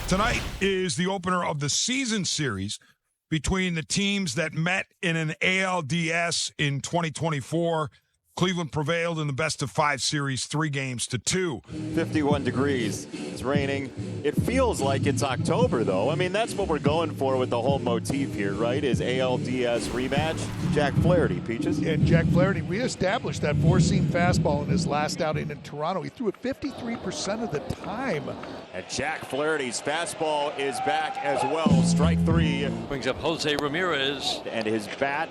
Tonight is the opener of the season series between the teams that met in an ALDS in 2024. Cleveland prevailed in the best-of-5 series, 3-2. 51 degrees. It's raining. It feels like it's October, though. I mean, that's what we're going for with the whole motif here, right, is ALDS rematch. Jack Flaherty, Peaches. And Jack Flaherty reestablished that four-seam fastball in his last outing in Toronto. He threw it 53% of the time. And Jack Flaherty's fastball is back as well. Strike three. Brings up Jose Ramirez. And his bat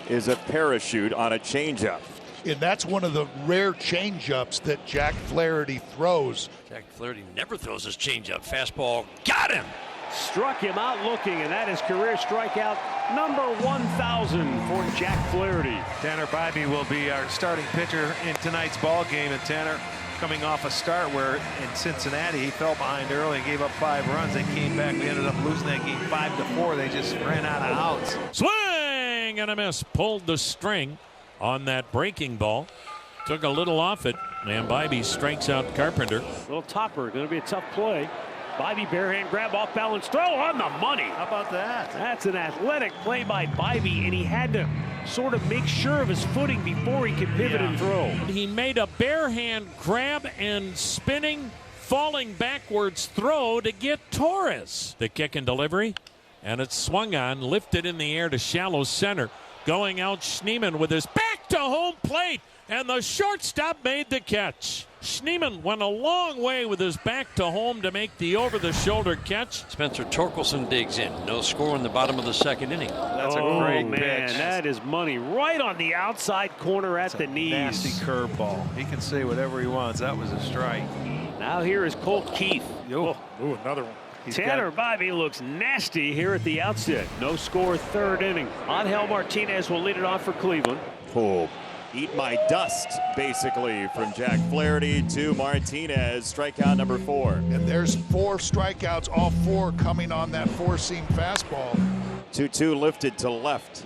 is a parachute on a changeup. And that's one of the rare changeups that Jack Flaherty throws. Jack Flaherty never throws his changeup. Fastball got him. Struck him out looking, and that is career strikeout number 1,000 for Jack Flaherty. Tanner Bybee will be our starting pitcher in tonight's ball game, and Tanner coming off a start where in Cincinnati he fell behind early and gave up 5 runs. They came back. We ended up losing that game 5-4. They just ran out of outs. Swing and a miss. Pulled the string on that breaking ball. Took a little off it, and Bybee strikes out Carpenter. Little topper, going to be a tough play. Bybee barehand grab, off balance throw on the money. How about that? That's an athletic play by Bybee, and he had to sort of make sure of his footing before he could pivot and throw. He made a barehand grab and spinning, falling backwards throw to get Torres. The kick and delivery, and it's swung on, lifted in the air to shallow center. Going out, Schneemann with his back to home plate, and the shortstop made the catch. Schneemann went a long way with his back to home to make the over-the-shoulder catch. Spencer Torkelson digs in. No score in the bottom of the second inning. That's a great man, pitch. that is money right on the outside corner at the knees. Nasty curveball. He can say whatever he wants. That was a strike. Now here is Colt Keith. Ooh, another one. Tanner Bybee looks nasty here at the outset. No score, third inning. Angel Martinez will lead it off for Cleveland. Oh, eat my dust, basically, from Jack Flaherty to Martinez. Strikeout number 4. And there's 4 strikeouts, all 4 coming on that four-seam fastball. 2-2 lifted to left.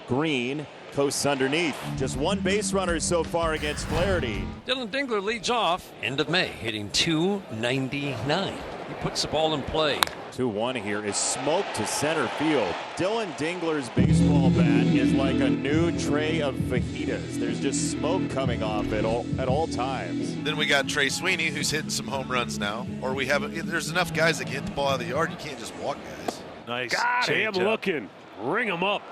Green coasts underneath. Just 1 base runner so far against Flaherty. Dylan Dingler leads off. End of May, hitting .299. He puts the ball in play. 2-1 here is smoked to center field. Dylan Dingler's baseball bat is like a new tray of fajitas. There's just smoke coming off it at all times. Then we got Trey Sweeney, who's hitting some home runs now. Or we have there's enough guys that can hit the ball out of the yard. You can't just walk guys. Nice. Got him looking. Ring him up.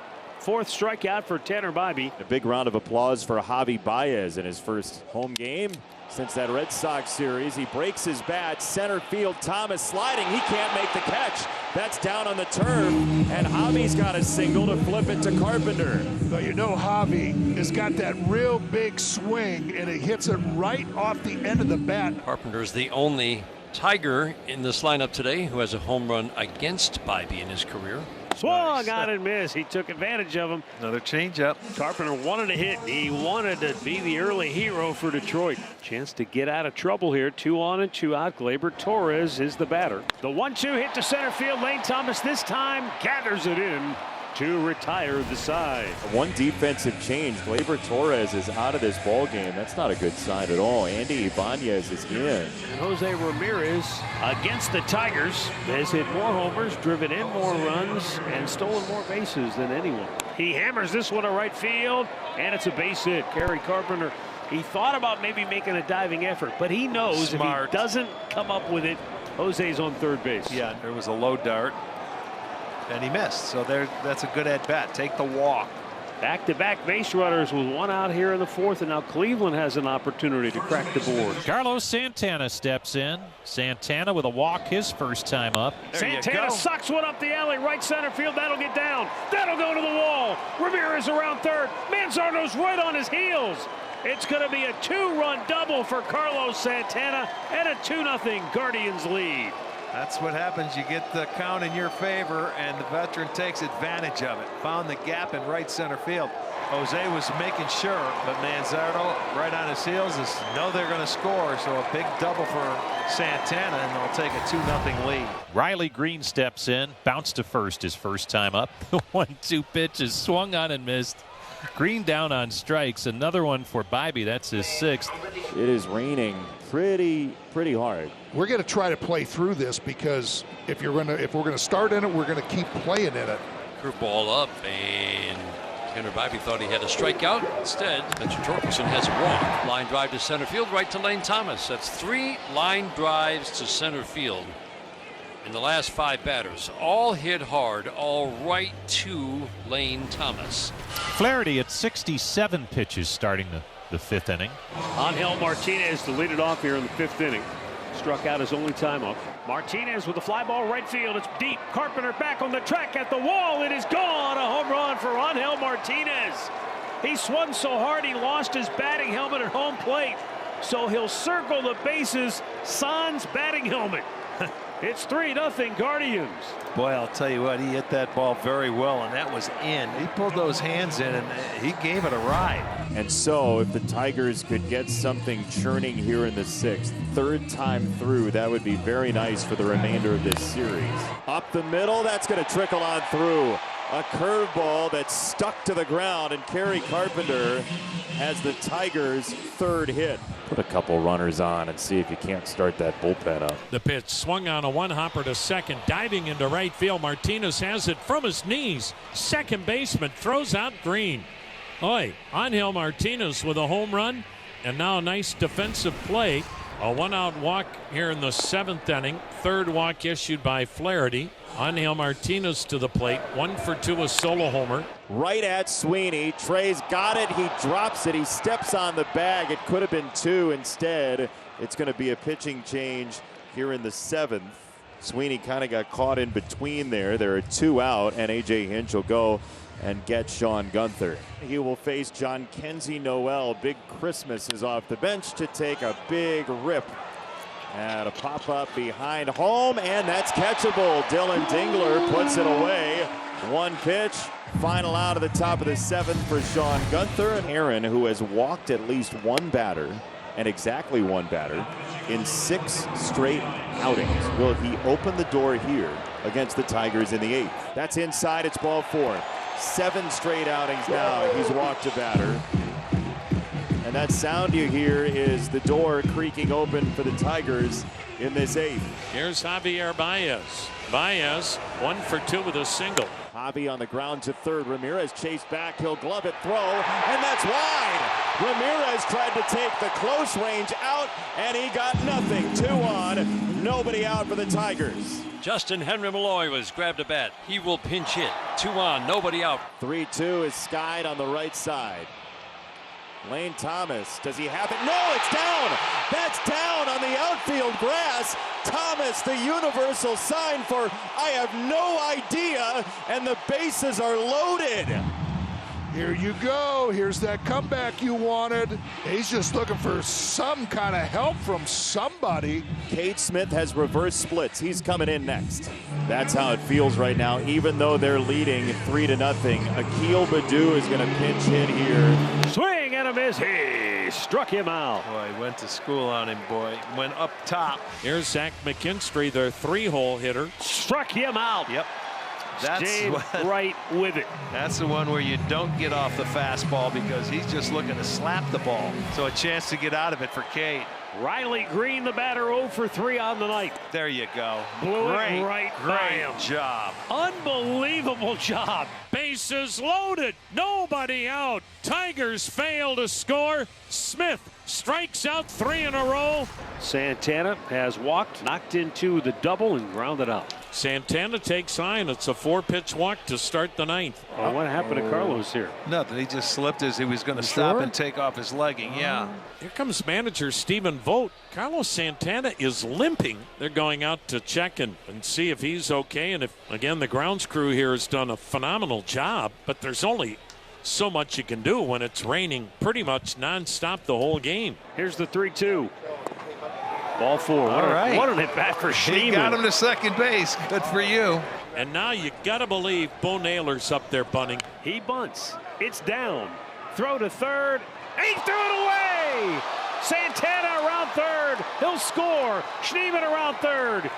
4th strikeout for Tanner Bybee. A big round of applause for Javi Baez in his first home game since that Red Sox series. He breaks his bat, center field, Thomas sliding. He can't make the catch. That's down on the turf, and Javi's got a single to flip it to Carpenter. But you know Javi has got that real big swing, and it hits it right off the end of the bat. Carpenter is the only Tiger in this lineup today who has a home run against Bybee in his career. Swung on and missed. He took advantage of him. Another changeup. Carpenter wanted to hit. He wanted to be the early hero for Detroit. Chance to get out of trouble here. 2 on and 2 out. Gleyber Torres is the batter. The 1-2 hit to center field. Lane Thomas this time gathers it in to retire the side. One defensive change. Gleyber Torres is out of this ball game. That's not a good sign at all. Andy Ibanez is in. And Jose Ramirez against the Tigers has hit more homers, driven in more runs, and stolen more bases than anyone. He hammers this one to right field, and it's a base hit. Gary Carpenter, he thought about maybe making a diving effort, but he knows if he doesn't come up with it, Jose's on third base. Yeah, there was a low dart, and he missed. So that's a good at-bat. Take the walk. Back-to-back base runners with 1 out here in the 4th, and now Cleveland has an opportunity to crack the board. Carlos Santana steps in. Santana with a walk his first time up. Santana sucks one up the alley, right center field. That'll get down. That'll go to the wall. Ramirez around third. Manzardo's right on his heels. It's going to be a 2-run double for Carlos Santana and a 2-0 Guardians lead. That's what happens. You get the count in your favor, and the veteran takes advantage of it. Found the gap in right center field. Jose was making sure, but Manzardo right on his heels know they're going to score, so a big double for Santana, and they'll take a 2-0 lead. Riley Green steps in, bounced to first his first time up. The 1-2 pitch is swung on and missed. Green down on strikes. Another one for Bybee. That's his 6th. It is raining pretty hard. We're going to try to play through this because if we're going to start in it, we're going to keep playing in it. Curveball up, and Tanner Bibee thought he had a strikeout. Instead, Spencer Torkelson has a walk. Line drive to center field, right to Lane Thomas. That's 3 line drives to center field in the last 5 batters. All hit hard, all right to Lane Thomas. Flaherty at 67 pitches starting the 5th inning. Angel Martinez to lead it off here in the 5th inning. Struck out his only time up. Martinez with a fly ball right field. It's deep. Carpenter back on the track at the wall. It is gone. A home run for Angel Martinez. He swung so hard he lost his batting helmet at home plate. So he'll circle the bases. Sans batting helmet. It's 3-0 Guardians. Boy, I'll tell you what, he hit that ball very well, and that was in. He pulled those hands in, and he gave it a ride. And so if the Tigers could get something churning here in the 6th, 3rd time through, that would be very nice for the remainder of this series. Up the middle, that's going to trickle on through. A curveball that's stuck to the ground, and Kerry Carpenter has the Tigers' 3rd hit. Put a couple runners on and see if you can't start that bullpen up. The pitch swung on a one-hopper to second, diving into right field. Martinez has it from his knees. Second baseman throws out Green. Oi, Angel Martinez with a home run, and now a nice defensive play. A 1-out walk here in the 7th inning. 3rd walk issued by Flaherty. Angel Martinez to the plate. 1 for 2, a solo homer. Right at Sweeney. Trey's got it. He drops it. He steps on the bag. It could have been 2 instead. It's going to be a pitching change here in the 7th. Sweeney kind of got caught in between there. There are 2 out, and A.J. Hinch will go and get Sean Gunther. He will face John Kenzie Noel. Big Christmas is off the bench to take a big rip. And a pop-up behind home, and that's catchable. Dylan Dingler puts it away. 1 pitch, final out of the top of the 7th for Sean Gunther. And Aaron, who has walked at least 1 batter, and exactly 1 batter, in 6 straight outings. Will he open the door here against the Tigers in the 8th? That's inside, it's ball 4. 7 straight outings now, he's walked a batter. And that sound you hear is the door creaking open for the Tigers in this 8th. Here's Javier Baez. Baez 1 for 2 with a single. Javi on the ground to 3rd. Ramirez chased back. He'll glove it, throw, and that's wide. Ramirez tried to take the close range out, and he got nothing. 2 on, nobody out for the Tigers. Justin Henry Malloy was grabbed a bat. He will pinch hit. 2 on, nobody out. 3-2 is skied on the right side. Lane Thomas, does he have it? No, it's down. That's down on the outfield grass. Thomas, the universal sign for I have no idea, and the bases are loaded. Here you go. Here's that comeback you wanted. He's just looking for some kind of help from somebody. Cade Smith has reverse splits. He's coming in next. That's how it feels right now, even though they're leading 3-0. Akil Baddoo is going to pinch hit here. Swing and a miss. He struck him out. Boy, he went to school on him, boy. Went up top. Here's Zach McKinstry, their 3-hole hitter. Struck him out. Yep. That's Stayed right with it. That's the one where you don't get off the fastball because he's just looking to slap the ball. So a chance to get out of it for Cade. Riley Green, the batter, 0 for 3 on the night. There you go. Blew it right by him. Great job. Unbelievable job. Bases loaded. Nobody out. Tigers fail to score. Smith strikes out 3 in a row. Santana has walked, knocked into the double, and grounded out. Santana takes sign. It's a 4-pitch walk to start the 9th. Well, what happened to Carlos here? Nothing. He just slipped as he was going to stop and take off his legging. Yeah. Here comes manager Stephen Vogt. Carlos Santana is limping. They're going out to check and see if he's okay. And if, again, the grounds crew here has done a phenomenal job, but there's only so much you can do when it's raining pretty much nonstop the whole game. Here's the 3-2. Ball 4. What an at-bat for Schneemann. He got him to second base. Good for you. And now you got to believe Bo Naylor's up there bunting. He bunts. It's down. Throw to 3rd. He threw it away. Santana around 3rd. He'll score. Schneemann around 3rd.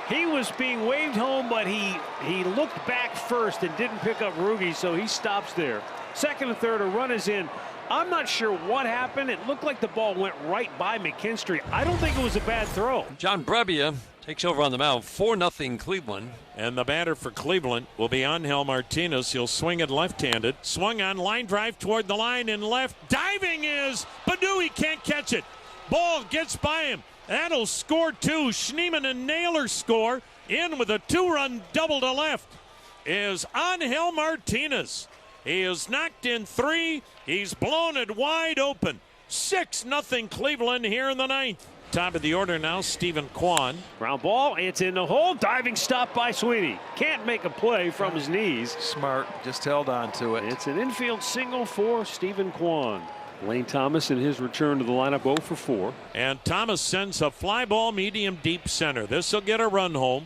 He was being waved home, but he looked back first and didn't pick up Ruge, so he stops there. 2nd and 3rd, a run is in. I'm not sure what happened. It looked like the ball went right by McKinstry. I don't think it was a bad throw. John Brebbia takes over on the mound. 4-0 Cleveland. And the batter for Cleveland will be Angel Martinez. He'll swing it left-handed. Swung on, line drive toward the line and left. Diving is Badu. He can't catch it. Ball gets by him. That'll score 2. Schneemann and Naylor score. In with a 2-run double to left is Angel Martinez. He is knocked in 3. He's blown it wide open. 6-0 Cleveland here in the 9th. Top of the order now, Stephen Kwan. Ground ball, it's in the hole. Diving stop by Sweeney. Can't make a play from his knees. Smart, just held on to it. It's an infield single for Stephen Kwan. Lane Thomas in his return to the lineup 0 for 4. And Thomas sends a fly ball medium deep center. This will get a run home.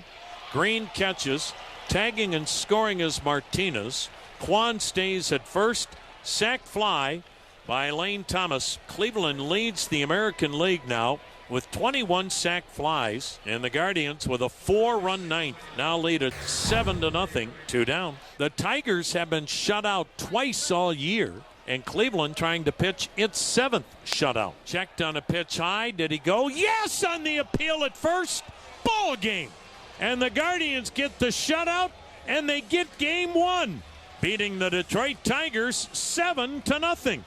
Green catches. Tagging and scoring is Martinez. Kwan stays at first. Sac fly by Lane Thomas. Cleveland leads the American League now with 21 sac flies. And the Guardians with a 4-run 9th now lead at 7-0. 2 down. The Tigers have been shut out twice all year. And Cleveland trying to pitch its 7th shutout. Checked on a pitch high. Did he go? Yes, on the appeal at first. Ball game. And the Guardians get the shutout, and they get game 1, beating the Detroit Tigers 7-0.